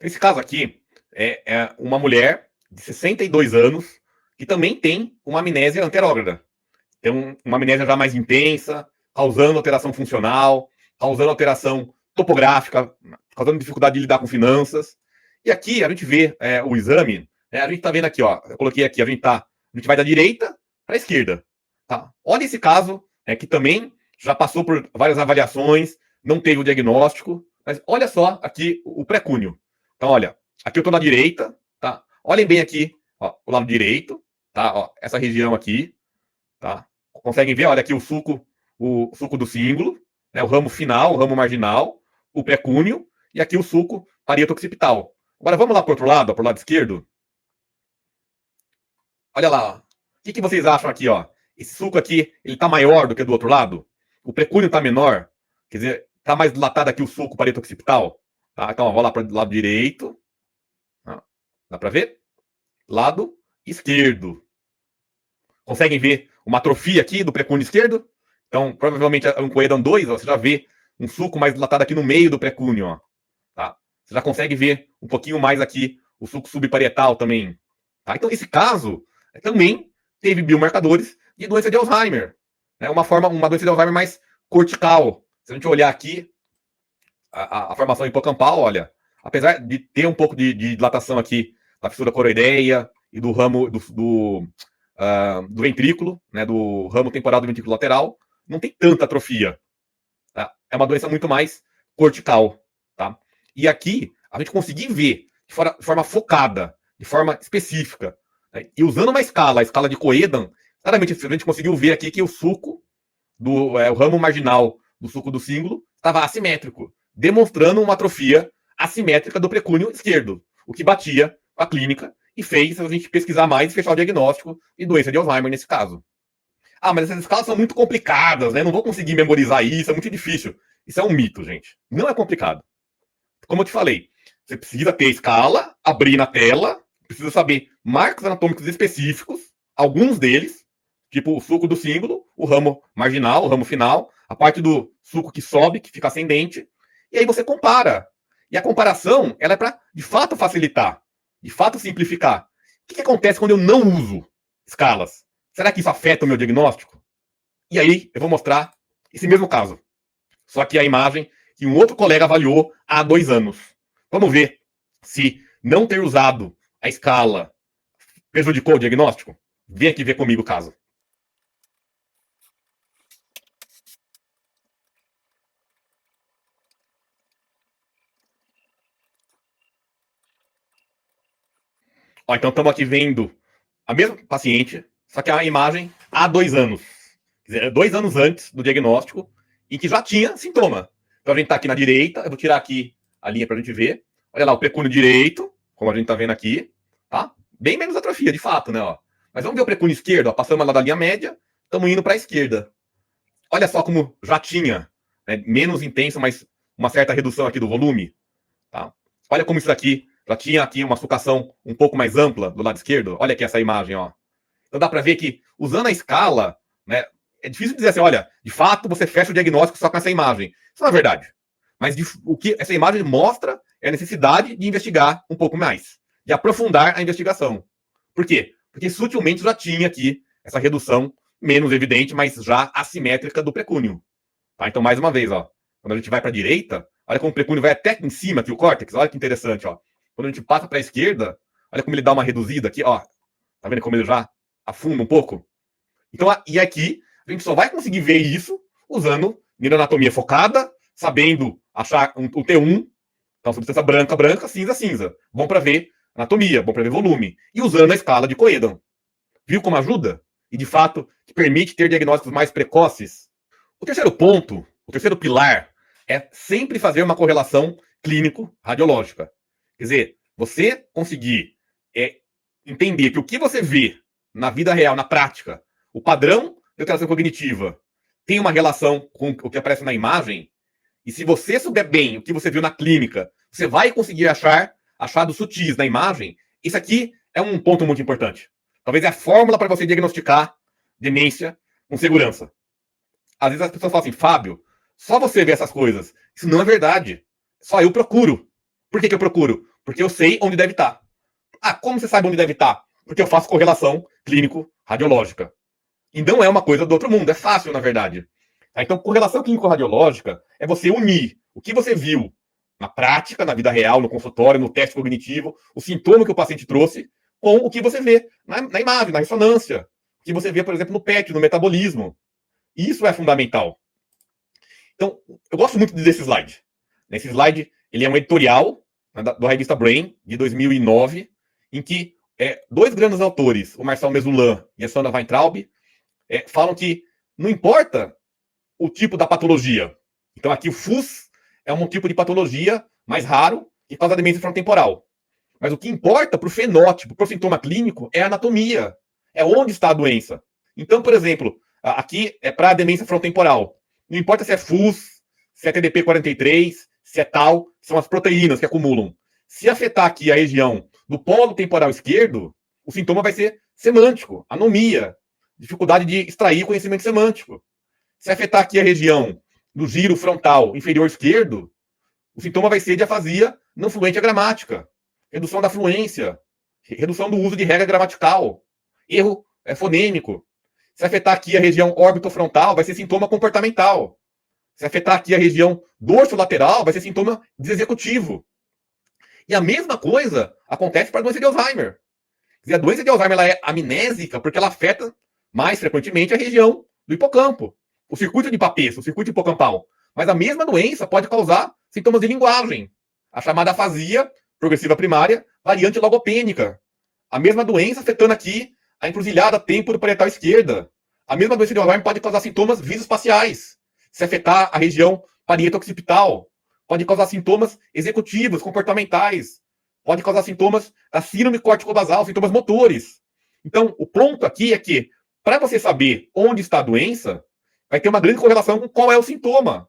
Esse caso aqui é uma mulher de 62 anos que também tem uma amnésia anterógrada. tem uma amnésia já mais intensa, causando alteração funcional, causando alteração topográfica, causando dificuldade de lidar com finanças. E aqui a gente vê o exame, a gente está vendo aqui, ó, eu coloquei aqui, a gente vai da direita para a esquerda. Tá? Olha esse caso, que também já passou por várias avaliações, não teve o diagnóstico, mas olha só aqui o pré-cúneo. Então, olha, aqui eu estou na direita, tá? Olhem bem aqui, ó, o lado direito, tá? Ó, essa região aqui, tá? Conseguem ver, olha aqui o suco do símbolo, né? O ramo final, o ramo marginal, o pré-cúneo, e aqui o suco parieto-occipital. Agora vamos lá para o outro lado, para o lado esquerdo. Olha lá, ó. O que vocês acham aqui, ó? Esse suco aqui, ele tá maior do que do outro lado? O pré-cúneo tá menor? Quer dizer, tá mais dilatado aqui o suco parieto-occipital? Tá? Então, ó, vou lá para o lado direito. Tá? Dá para ver? Lado esquerdo. Conseguem ver uma atrofia aqui do pré-cúneo esquerdo? Então, provavelmente um coedão 2, ó, você já vê um suco mais dilatado aqui no meio do pré-cúneo, ó. Tá? Você já consegue ver um pouquinho mais aqui o suco subparietal também. Tá? Então, esse caso também teve biomarcadores de doença de Alzheimer. Né? Uma doença de Alzheimer mais cortical. Se a gente olhar aqui, a formação hipocampal, olha, apesar de ter um pouco de dilatação aqui da fissura coroideia e do ramo do ventrículo, né, do ramo temporal do ventrículo lateral, não tem tanta atrofia. Tá? É uma doença muito mais cortical. Tá? E aqui, a gente conseguir ver de forma focada, de forma específica, né, e usando uma escala, a escala de Coedan, claramente a gente conseguiu ver aqui que o suco, o ramo marginal do suco do símbolo, estava assimétrico, demonstrando uma atrofia assimétrica do pré-cúneo esquerdo, o que batia com a clínica e fez a gente pesquisar mais e fechar o diagnóstico de doença de Alzheimer nesse caso. Ah, mas essas escalas são muito complicadas, né? Não vou conseguir memorizar isso, é muito difícil. Isso é um mito, gente. Não é complicado. Como eu te falei, você precisa ter a escala, abrir na tela, precisa saber marcos anatômicos específicos, alguns deles, tipo o suco do símbolo, o ramo marginal, o ramo final, a parte do suco que sobe, que fica ascendente, e aí você compara. E a comparação, ela é para, de fato, facilitar, de fato, simplificar. O que acontece quando eu não uso escalas? Será que isso afeta o meu diagnóstico? E aí, eu vou mostrar esse mesmo caso. Só que a imagem que um outro colega avaliou há 2 anos. Vamos ver se não ter usado a escala prejudicou o diagnóstico? Vem aqui ver comigo o caso. Ó, então estamos aqui vendo a mesma paciente, só que a imagem há 2 anos. Quer dizer, 2 anos antes do diagnóstico, e que já tinha sintoma. Então a gente está aqui na direita, eu vou tirar aqui a linha para a gente ver. Olha lá, o pré-cúneo direito, como a gente está vendo aqui, tá? Bem menos atrofia, de fato, né? Ó. Mas vamos ver o pré-cúneo esquerdo, ó. Passamos lá da linha média, estamos indo para a esquerda. Olha só como já tinha, né, menos intenso, mas uma certa redução aqui do volume. Tá? Olha como isso aqui já tinha aqui uma sucação um pouco mais ampla do lado esquerdo. Olha aqui essa imagem, ó. Então dá para ver que usando a escala, né, é difícil dizer assim, olha, de fato você fecha o diagnóstico só com essa imagem. Isso não é verdade. Mas o que essa imagem mostra é a necessidade de investigar um pouco mais, de aprofundar a investigação. Por quê? Porque sutilmente já tinha aqui essa redução menos evidente, mas já assimétrica do pré-cúneo. Tá? Então, mais uma vez, ó, quando a gente vai para a direita, olha como o pré-cúneo vai até em cima aqui, o córtex, olha que interessante, ó. Quando a gente passa para a esquerda, olha como ele dá uma reduzida aqui, ó. Tá vendo como ele já afunda um pouco? Então, e aqui, a gente só vai conseguir ver isso usando neuroanatomia focada, sabendo achar o T1, então substância branca, branca, cinza, cinza. Bom para ver anatomia, bom para ver volume. E usando a escala de Coedan. Viu como ajuda? E, de fato, que permite ter diagnósticos mais precoces. O terceiro ponto, o terceiro pilar, é sempre fazer uma correlação clínico-radiológica. Quer dizer, você conseguir entender que o que você vê na vida real, na prática, o padrão de alteração cognitiva tem uma relação com o que aparece na imagem, e se você souber bem o que você viu na clínica, você vai conseguir achar achados sutis na imagem. Isso aqui é um ponto muito importante. Talvez é a fórmula para você diagnosticar demência com segurança. Às vezes as pessoas falam assim, Fábio, só você vê essas coisas. Isso não é verdade. Só eu procuro. Por que eu procuro? Porque eu sei onde deve estar. Ah, como você sabe onde deve estar? Porque eu faço correlação clínico-radiológica. E não é uma coisa do outro mundo, é fácil, na verdade. Tá? Então, correlação clínico-radiológica é você unir o que você viu na prática, na vida real, no consultório, no teste cognitivo, o sintoma que o paciente trouxe, com o que você vê na imagem, na ressonância, o que você vê, por exemplo, no PET, no metabolismo. Isso é fundamental. Então, eu gosto muito desse slide. Esse slide, ele é um editorial, né, da revista Brain, de 2009, em que dois grandes autores, o Marcel Mesulan e a Sandra Weintraub, falam que não importa o tipo da patologia. Então, aqui o FUS é um tipo de patologia mais raro que causa demência frontotemporal. Mas o que importa para o fenótipo, para o sintoma clínico, é a anatomia. É onde está a doença. Então, por exemplo, aqui é para a demência frontotemporal. Não importa se é FUS, se é TDP43, se é tal, são as proteínas que acumulam. Se afetar aqui a região do polo temporal esquerdo, o sintoma vai ser semântico, anomia, dificuldade de extrair conhecimento semântico. Se afetar aqui a região do giro frontal inferior esquerdo, o sintoma vai ser de afasia não fluente à gramática, redução da fluência, redução do uso de regra gramatical, erro fonêmico. Se afetar aqui a região órbito-frontal, vai ser sintoma comportamental. Se afetar aqui a região dorso-lateral, vai ser sintoma desexecutivo. E a mesma coisa acontece para a doença de Alzheimer. Quer dizer, a doença de Alzheimer ela é amnésica porque ela afeta mais frequentemente a região do hipocampo, o circuito de Papez, o circuito hipocampal. Mas a mesma doença pode causar sintomas de linguagem, a chamada afasia progressiva primária, variante logopênica. A mesma doença afetando aqui a encruzilhada temporoparietal esquerda. A mesma doença de Alzheimer pode causar sintomas visoespaciais, se afetar a região parieto-occipital, pode causar sintomas executivos, comportamentais, pode causar sintomas da síndrome córtico-basal, sintomas motores. Então, o ponto aqui é que, para você saber onde está a doença, vai ter uma grande correlação com qual é o sintoma.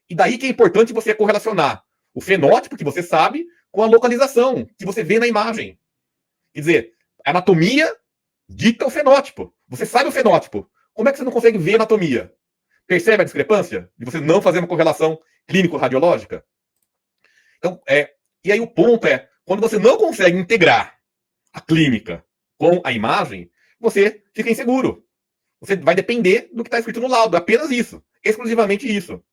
E daí que é importante você correlacionar o fenótipo, que você sabe, com a localização, que você vê na imagem. Quer dizer, a anatomia dita o fenótipo. Você sabe o fenótipo. Como é que você não consegue ver a anatomia? Percebe a discrepância de você não fazer uma correlação clínico-radiológica? Então, e aí o ponto é, quando você não consegue integrar a clínica com a imagem, você fica inseguro. Você vai depender do que está escrito no laudo, apenas isso, exclusivamente isso.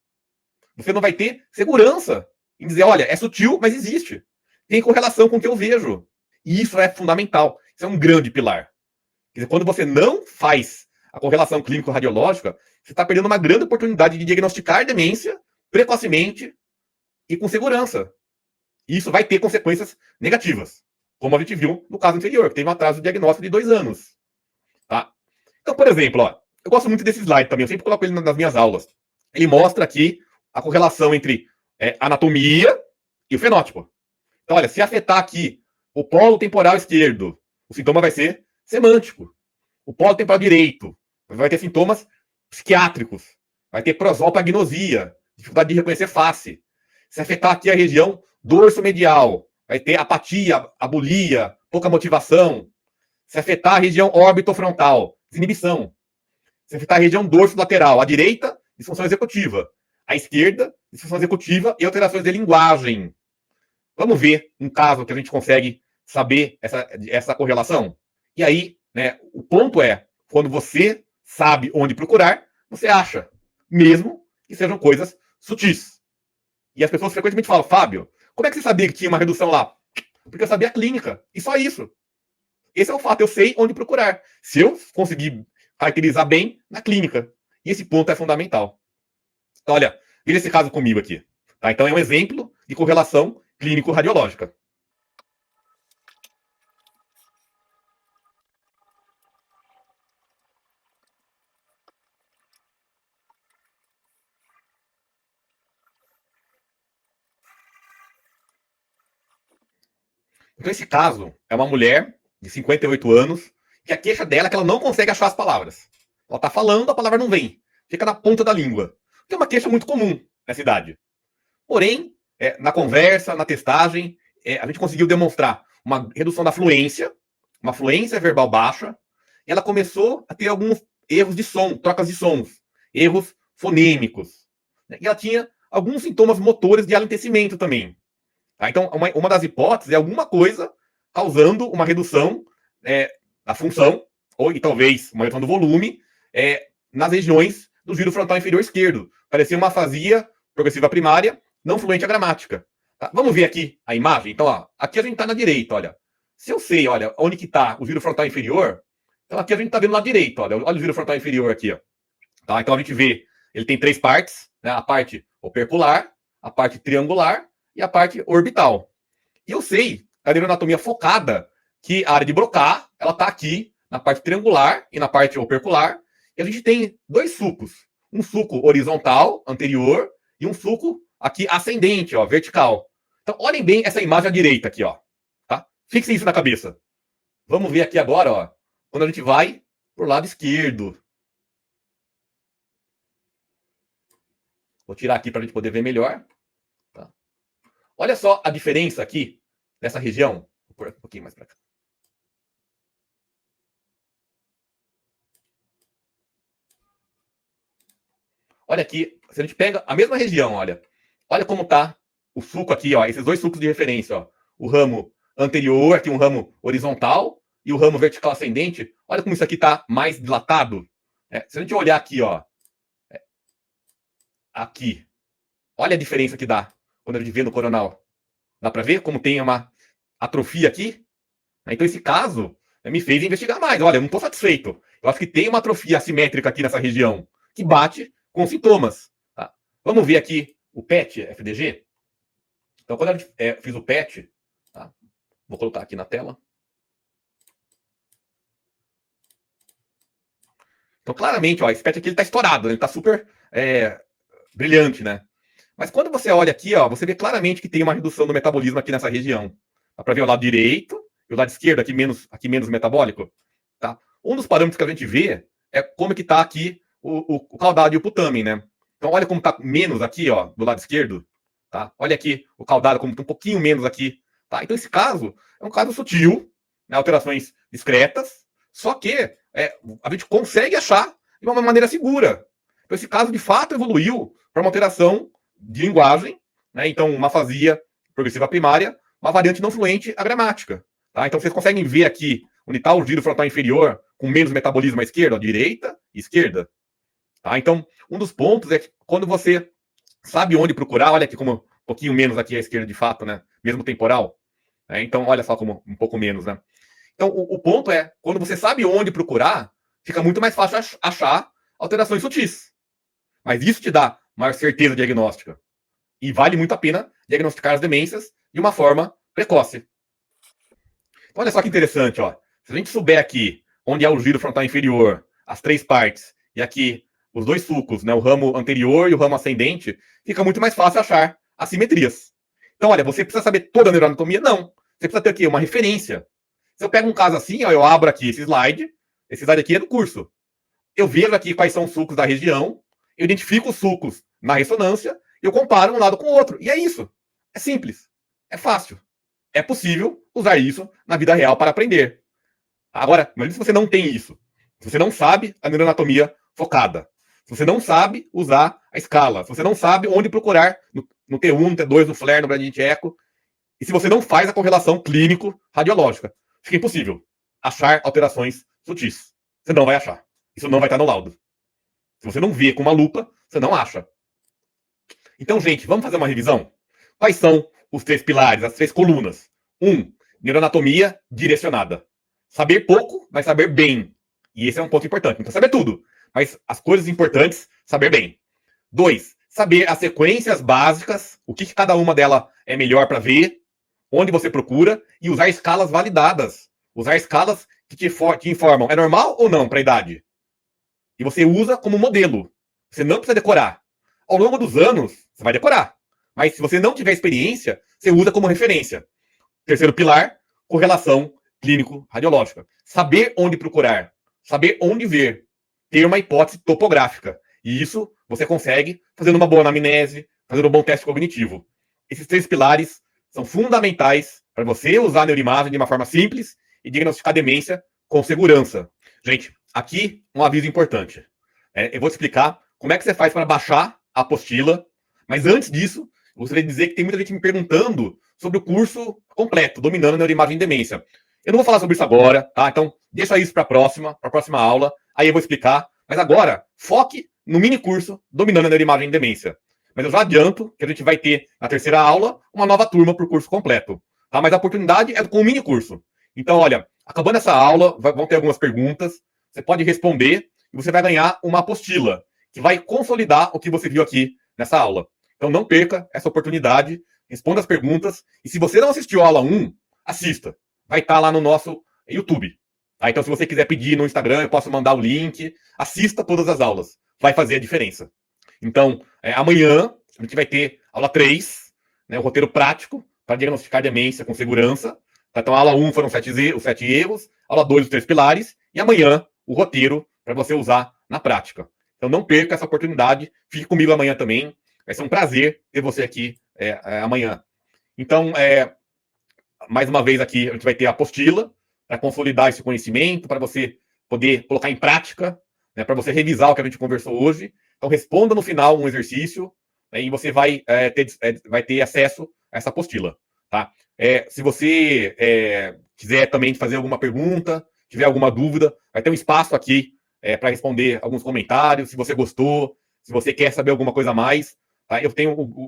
Você não vai ter segurança em dizer, olha, é sutil, mas existe. Tem correlação com o que eu vejo. E isso é fundamental. Isso é um grande pilar. Quer dizer, quando você não faz a correlação clínico-radiológica, você está perdendo uma grande oportunidade de diagnosticar demência precocemente e com segurança. E isso vai ter consequências negativas, como a gente viu no caso anterior, que teve um atraso de diagnóstico de 2 anos. Tá? Então, por exemplo, ó, eu gosto muito desse slide também, eu sempre coloco ele nas minhas aulas. Ele mostra aqui a correlação entre anatomia e o fenótipo. Então, olha, se afetar aqui o polo temporal esquerdo, o sintoma vai ser semântico. O polo temporal direito vai ter sintomas psiquiátricos, vai ter prosopagnosia, dificuldade de reconhecer face. Se afetar aqui a região dorso medial, vai ter apatia, abulia, pouca motivação. Se afetar a região órbito-frontal, desinibição. Se afetar a região dorso lateral, à direita, disfunção executiva. À esquerda, disfunção executiva e alterações de linguagem. Vamos ver um caso que a gente consegue saber essa correlação? E aí, né, o ponto é, quando você sabe onde procurar, você acha, mesmo que sejam coisas sutis. E as pessoas frequentemente falam, Fábio, como é que você sabia que tinha uma redução lá? Porque eu sabia a clínica, e só isso. Esse é o fato, eu sei onde procurar. Se eu conseguir caracterizar bem na clínica. E esse ponto é fundamental. Então, olha, veja esse caso comigo aqui. Tá? Então, é um exemplo de correlação clínico-radiológica. Então, esse caso é uma mulher de 58 anos que a queixa dela é que ela não consegue achar as palavras. Ela está falando, a palavra não vem. Fica na ponta da língua. Que é uma queixa muito comum nessa idade. Porém, na conversa, na testagem, a gente conseguiu demonstrar uma redução da fluência, uma fluência verbal baixa, e ela começou a ter alguns erros de som, trocas de sons, erros fonêmicos. E ela tinha alguns sintomas motores de alentecimento também. Tá? Então, uma das hipóteses é alguma coisa causando uma redução da função, ou e talvez uma redução do volume, nas regiões do giro frontal inferior esquerdo. Parecia uma afasia progressiva primária não fluente à gramática. Tá? Vamos ver aqui a imagem? Então, ó, aqui a gente está na direita, olha. Se eu sei, olha, onde que está o giro frontal inferior, então aqui a gente está vendo na direita, olha o giro frontal inferior aqui, ó. Tá? Então a gente vê, ele tem 3 partes, né? A parte opercular, a parte triangular e a parte orbital. E eu sei, a neuroanatomia focada, que a área de Broca, ela está aqui na parte triangular e na parte opercular, e a gente tem 2 sulcos. Um sulco horizontal, anterior, e um sulco aqui ascendente, ó, vertical. Então, olhem bem essa imagem à direita aqui, ó. Tá? Fixem isso na cabeça. Vamos ver aqui agora, ó, quando a gente vai pro lado esquerdo. Vou tirar aqui para a gente poder ver melhor. Tá? Olha só a diferença aqui nessa região. Vou pôr um pouquinho mais para cá. Olha aqui, se a gente pega a mesma região, olha como está o sulco aqui, ó, esses 2 sulcos de referência, ó, o ramo anterior, aqui um ramo horizontal e o ramo vertical ascendente. Olha como isso aqui está mais dilatado. Se a gente olhar aqui, ó, aqui, olha a diferença que dá quando a gente vê no coronal. Dá para ver como tem uma atrofia aqui? Então esse caso me fez investigar mais. Olha, eu não estou satisfeito. Eu acho que tem uma atrofia assimétrica aqui nessa região que bate com sintomas. Tá? Vamos ver aqui o PET FDG. Então, quando a gente fiz o PET, tá? Vou colocar aqui na tela. Então, claramente, ó, esse PET aqui está estourado, ele está super brilhante, né? Mas quando você olha aqui, ó, você vê claramente que tem uma redução do metabolismo aqui nessa região. Dá para ver o lado direito e o lado esquerdo, aqui menos metabólico. Tá? Um dos parâmetros que a gente vê é como que está aqui o caudado e o putamen, né? Então, olha como está menos aqui, ó, do lado esquerdo. Tá? Olha aqui o caudado como está um pouquinho menos aqui. Tá? Então, esse caso é um caso sutil, né? Alterações discretas, só que a gente consegue achar de uma maneira segura. Então, esse caso, de fato, evoluiu para uma alteração de linguagem, né? Então, uma afasia progressiva primária, uma variante não fluente à gramática. Tá? Então, vocês conseguem ver aqui onde está o giro frontal inferior com menos metabolismo à esquerda, à direita e esquerda. Tá? Então, um dos pontos é que quando você sabe onde procurar, olha aqui como um pouquinho menos aqui à esquerda de fato, né? Mesmo temporal. Então, olha só como um pouco menos, né? Então, o ponto é, quando você sabe onde procurar, fica muito mais fácil achar alterações sutis. Mas isso te dá maior certeza diagnóstica. E vale muito a pena diagnosticar as demências de uma forma precoce. Então, olha só que interessante, ó. Se a gente souber aqui onde é o giro frontal inferior, as 3 partes, e aqui os 2 sulcos, né, o ramo anterior e o ramo ascendente, fica muito mais fácil achar assimetrias. Então, olha, você precisa saber toda a neuroanatomia? Não. Você precisa ter aqui uma referência. Se eu pego um caso assim, ó, eu abro aqui esse slide aqui é do curso. Eu vejo aqui quais são os sulcos da região, eu identifico os sulcos na ressonância, eu comparo um lado com o outro. E é isso. É simples. É fácil. É possível usar isso na vida real para aprender. Agora, imagine se você não tem isso. Se você não sabe a neuroanatomia focada. Se você não sabe usar a escala. Se você não sabe onde procurar no T1, no T2, no FLAIR, no Gradient Echo. E se você não faz a correlação clínico-radiológica. Fica impossível achar alterações sutis. Você não vai achar. Isso não vai estar no laudo. Se você não vê com uma lupa, você não acha. Então, gente, vamos fazer uma revisão? Quais são os 3 pilares, as 3 colunas? 1. Neuroanatomia direcionada. Saber pouco, mas saber bem. E esse é um ponto importante. Não precisa saber tudo, mas as coisas importantes, saber bem. 2. Saber as sequências básicas, o que cada uma delas é melhor para ver, onde você procura, e usar escalas validadas. Usar escalas que te informam, é normal ou não para a idade? E você usa como modelo. Você não precisa decorar. Ao longo dos anos, você vai decorar. Mas se você não tiver experiência, você usa como referência. 3º pilar, correlação clínico-radiológica. Saber onde procurar. Saber onde ver. Ter uma hipótese topográfica. E isso você consegue fazendo uma boa anamnese, fazendo um bom teste cognitivo. Esses 3 pilares são fundamentais para você usar a neuroimagem de uma forma simples e diagnosticar demência com segurança. Gente, aqui um aviso importante. Eu vou te explicar como é que você faz para baixar a apostila, mas antes disso, eu gostaria de dizer que tem muita gente me perguntando sobre o curso completo, Dominando a Neuroimagem em Demência. Eu não vou falar sobre isso agora, tá? Então, deixa isso para a próxima aula, aí eu vou explicar, Mas agora, foque no mini curso Dominando a Neuroimagem em Demência. Mas eu já adianto que a gente vai ter, na terceira aula, uma nova turma para o curso completo. Tá? Mas a oportunidade é com o mini curso. Então, olha, acabando essa aula, vão ter algumas perguntas, você pode responder e você vai ganhar uma apostila que vai consolidar o que você viu aqui nessa aula. Então não perca essa oportunidade, responda as perguntas, e se você não assistiu a aula 1, assista. Vai estar lá no nosso YouTube. Tá? Então se você quiser pedir no Instagram, eu posso mandar o link, assista todas as aulas. Vai fazer a diferença. Então, amanhã a gente vai ter aula 3, né, o roteiro prático para diagnosticar demência com segurança. Tá? Então a aula 1 foram os 7 erros, aula 2 os 3 pilares, e amanhã o roteiro para você usar na prática. Então não perca essa oportunidade, fique comigo amanhã também. Vai ser um prazer ter você aqui amanhã. Então, mais uma vez aqui, a gente vai ter a apostila para consolidar esse conhecimento, para você poder colocar em prática, né, para você revisar o que a gente conversou hoje. Então, responda no final um exercício, né, e você vai ter acesso a essa apostila. Tá? Se você quiser também fazer alguma pergunta, tiver alguma dúvida, vai ter um espaço aqui para responder alguns comentários, se você gostou, se você quer saber alguma coisa a mais, tá? Eu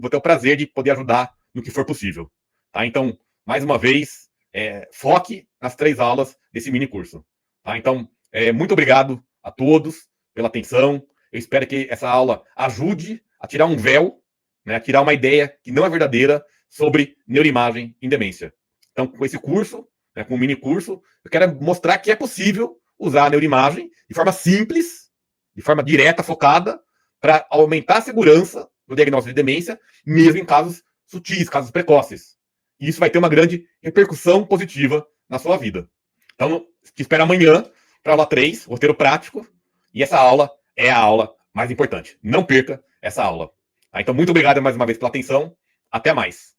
vou ter o prazer de poder ajudar no que for possível. Tá? Então, mais uma vez, foque nas 3 aulas desse mini curso. Tá? Então, muito obrigado a todos pela atenção. Eu espero que essa aula ajude a tirar um véu, né, a tirar uma ideia que não é verdadeira sobre neuroimagem em demência. Então, com esse curso, né, com o mini curso, eu quero mostrar que é possível usar a neuroimagem de forma simples, de forma direta, focada, para aumentar a segurança do diagnóstico de demência, mesmo em casos sutis, casos precoces. E isso vai ter uma grande repercussão positiva na sua vida. Então, te espero amanhã para a aula 3, roteiro prático, e essa aula é a aula mais importante. Não perca essa aula. Tá? Então, muito obrigado mais uma vez pela atenção. Até mais.